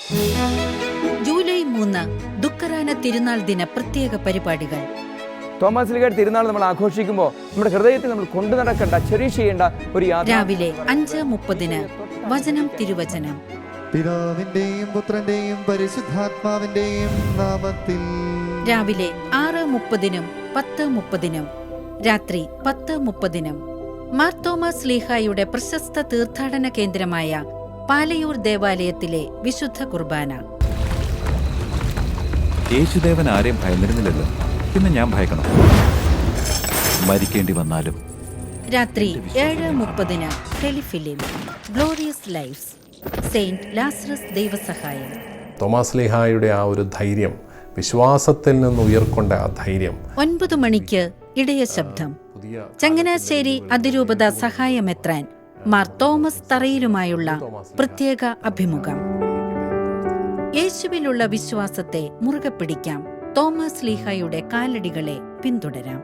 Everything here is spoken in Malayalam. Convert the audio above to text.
ജൂലൈ 3 ദുഃഖറാന തിരുനാൾ ദിന പ്രത്യേക പരിപാടികൾ. തോമസ് ലീഗയുടെ തിരുനാൾ നമ്മൾ ആഘോഷിക്കുമ്പോൾ നമ്മുടെ ഹൃദയത്തിൽ നമ്മൾ കൊണ്ടു നടക്കേണ്ട ചെറിയ ചെയ്യേണ്ട ഒരു യാത്ര. രാവിലെ 5:30 വചനം തിരുവചനം. പിതാവിന്റെയും പുത്രന്റെയും പരിശുദ്ധാത്മാവിന്റെയും നാമത്തിൽ. രാവിലെ 6:30 10:30 രാത്രി 10:30 മാർ തോമസ് ലീഹായുടെ പ്രശസ്ത തീർത്ഥാടന കേന്ദ്രമായ പാലയൂർ ദേവാലയത്തിലെ വിശുദ്ധ കുർബാന. യേശുദേവൻ ആരെയും ഭയന്നിരുന്നില്ലല്ലോ, പിന്നെ ഞാൻ ഭയക്കണം. മരിക്കേണ്ടി വന്നാലും. രാത്രി 7:30 telefilm glorious lifes, saint Lazarus Devasahayam. Thomas ലീഹായുടെ ആ ഒരു ധൈര്യം, വിശ്വാസത്തിൽ നിന്ന് ഉയർക്കൊണ്ട ആ ധൈര്യം. 9 മണിക്ക് ഇടയ ശബ്ദം. ചങ്ങനാശ്ശേരി അതിരൂപത സഹായമെത്രാൻ മാർ തോമസ് തറയിലുമായുള്ള പ്രത്യേക അഭിമുഖം. യേശുവിലുള്ള വിശ്വാസത്തെ മുറുകെ പിടിക്കാം. തോമസ് ലീഹായുടെ കാലടികളെ പിന്തുടരാം.